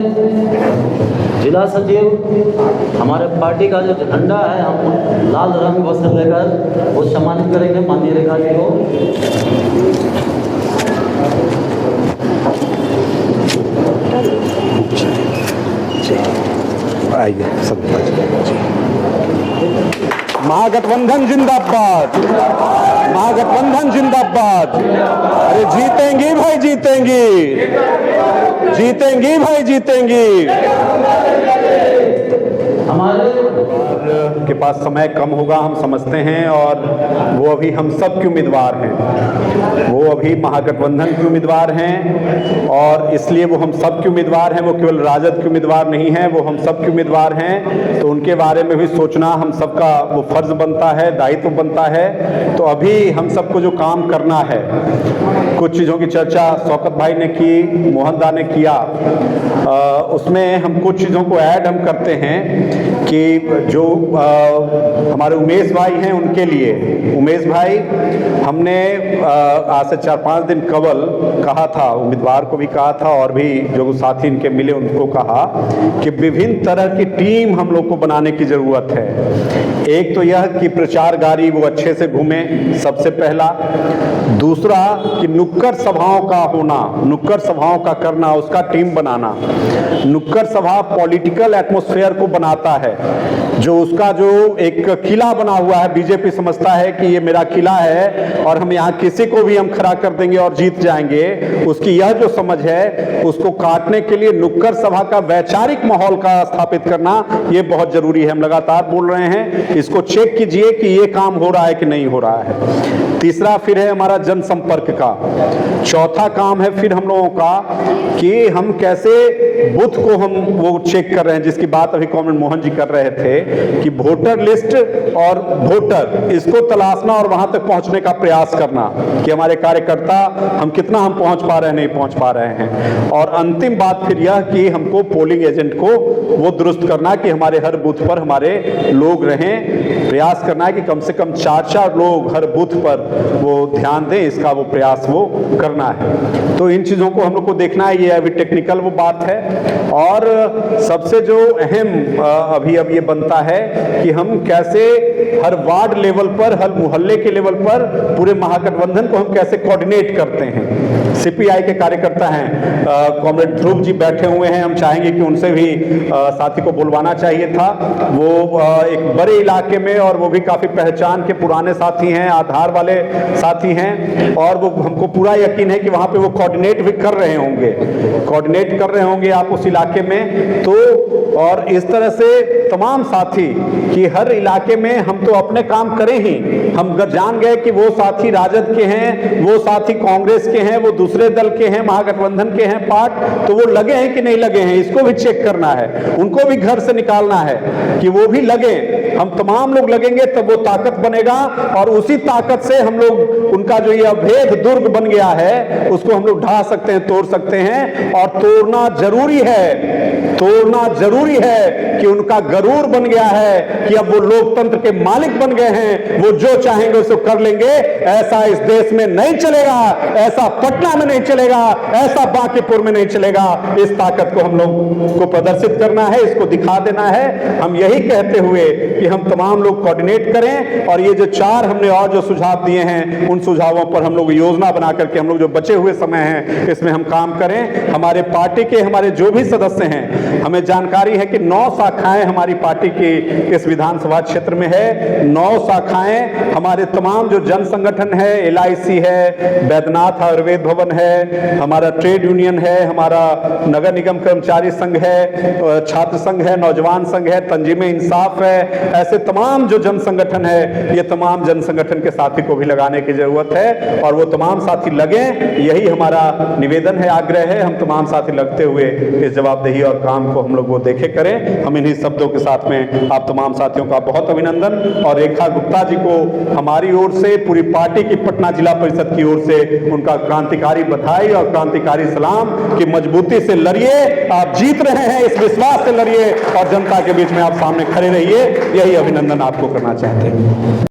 जिला सचिव हमारे पार्टी का जो झंडा है, हम लाल रंग वस्त्र लेकर वो सम्मानित करेंगे माननीय रेखा जी को। आइए सब महागठबंधन जिंदाबाद, महागठबंधन जिंदाबाद। अरे जीतेंगी भाई, जीतेंगी, जीतेंगी भाई, जीतेंगी। हमारे के पास समय कम होगा, हम समझते हैं, और वो अभी हम सब के उम्मीदवार हैं, वो अभी महागठबंधन के उम्मीदवार हैं, और इसलिए वो हम सब के उम्मीदवार हैं। वो केवल राजद के उम्मीदवार नहीं हैं, वो हम सब के उम्मीदवार हैं। तो उनके बारे में भी सोचना हम सबका वो फर्ज बनता है, दायित्व बनता है। तो अभी हम सबको जो काम करना है, कुछ चीज़ों की चर्चा शौकत भाई ने की, मोहन दा ने किया, उसमें हम कुछ चीज़ों को ऐड हम करते हैं कि जो हमारे उमेश भाई हैं उनके लिए, उमेश भाई हमने आज से 4-5 दिन कबल कहा था, उम्मीदवार को भी कहा था और भी जो साथी इनके मिले उनको कहा कि विभिन्न तरह की टीम हम लोग को बनाने की ज़रूरत है। एक तो यह कि प्रचार गाड़ी वो अच्छे से घूमे, सबसे पहला। दूसरा कि नुक्कड़ सभाओं का होना, नुक्कड़ सभाओं का करना, उसका टीम बनाना। नुक्कड़ सभा पॉलिटिकल एटमॉस्फेयर को बनाता है, जो उसका जो एक किला बना हुआ है, बीजेपी समझता है कि ये मेरा किला है और हम यहाँ किसी को भी हम खड़ा कर देंगे और जीत जाएंगे। उसकी यह जो समझ है, उसको काटने के लिए नुक्कड़ सभा का वैचारिक माहौल का स्थापित करना ये बहुत जरूरी है। हम लगातार बोल रहे हैं, इसको चेक कीजिए कि ये काम हो रहा है कि नहीं हो रहा है। तीसरा फिर है हमारा जनसंपर्क का। चौथा काम है फिर हम लोगों का कि हम कैसे बूथ को हम वो चेक कर रहे हैं, जिसकी बात अभी कॉमरेड मोहन जी कर रहे थे कि वोटर लिस्ट और वोटर, इसको तलाशना और वहां तक पहुंचने का प्रयास करना कि हमारे कार्यकर्ता हम कितना हम पहुंच पा रहे हैं, नहीं पहुंच पा रहे हैं। और अंतिम बात फिर यह कि हमको पोलिंग एजेंट को वो दुरुस्त करना कि हमारे हर बूथ पर हमारे लोग रहें। प्रयास करना है कि कम से कम 4-4 लोग हर बूथ पर वो ध्यान दें, इसका वो प्रयास वो करना है। तो इन चीज़ों को हम लोग को देखना है, ये अभी टेक्निकल वो बात है। और सबसे जो अहम अभी अब ये बनता है कि हम कैसे हर वार्ड लेवल पर, हर मोहल्ले के लेवल पर पूरे महागठबंधन को हम कैसे कोऑर्डिनेट करते हैं। सीपीआई के कार्यकर्ता हैं, कॉमरेड ध्रुव जी बैठे हुए हैं, हम चाहेंगे कि उनसे भी साथी को बुलवाना चाहिए था। वो एक बड़े इलाके में, और वो भी काफ़ी पहचान के पुराने साथी हैं, आधार वाले साथी हैं, और वो हमको पूरा यकीन है कि वहाँ पे वो कोऑर्डिनेट भी कर रहे होंगे, कोऑर्डिनेट कर रहे होंगे आप उस इलाके में। तो और इस तरह से तमाम साथी कि हर इलाके में हम तो अपने काम करें ही, हम जान गए कि वो साथी राजद के हैं, वो साथी कांग्रेस के हैं, वो दूसरे दल के हैं, महागठबंधन के हैं पार्ट, तो वो लगे हैं कि नहीं लगे हैं, इसको भी चेक करना है, उनको भी घर से निकालना है कि वो भी लगे। हम तमाम लोग लगेंगे तब वो ताकत बनेगा, और उसी ताकत से हम लोग उनका जो ये अभेद दुर्ग बन गया है उसको हम लोग ढा सकते हैं, तोड़ सकते हैं। और तोड़ना जरूरी है, तोड़ना जरूरी है कि उनका गरूर बन गया है कि अब वो लोकतंत्र के मालिक बन गए हैं, वो जो चाहेंगे उसको कर लेंगे। ऐसा इस देश में नहीं चलेगा, ऐसा पटना में नहीं चलेगा, ऐसा बांकीपुर में नहीं चलेगा। इस ताकत को हम लोग को प्रदर्शित करना है, इसको दिखा देना है। हम यही कहते हुए कि हम तमाम लोग कोऑर्डिनेट करें, और ये जो 4 हमने और जो सुझाव दिए हैं, उन सुझावों पर हम लोग योजना बना करके हम लोग जो बचे हुए समय है इसमें हम काम करें। हमारे पार्टी के हमारे जो भी सदस्य हैं, हमें जानकारी है कि 9 शाखाएं हमारी पार्टी की इस विधानसभा क्षेत्र में है। 9 शाखाएं हमारे तमाम जो जन संगठन है, LIC है, बैद्यनाथ आयुर्वेद भवन है, हमारा ट्रेड यूनियन है, हमारा नगर निगम कर्मचारी संघ है, छात्र संघ है, नौजवान संघ है, तंजीम इंसाफ है, ऐसे तमाम जो जन संगठन है, ये तमाम जन संगठन के साथी को भी लगाने की जरूरत है, और वो तमाम साथी लगे, यही हमारा निवेदन है, आग्रह है। हम तमाम साथी लगते हुए इस जवाबदेही और काम को हम लोग वो देखे करें। हम इन्हीं शब्दों के साथ में आप तमाम साथियों का बहुत अभिनंदन, और रेखा गुप्ता जी को हमारी ओर से, पूरी पार्टी की पटना जिला परिषद की ओर से उनका क्रांतिकारी बधाई और क्रांतिकारी सलाम कि मजबूती से लड़िए, आप जीत रहे हैं, इस विश्वास से लड़िए और जनता के बीच में आप सामने खड़े रहिए। यही अभिनंदन आपको करना चाहते हैं।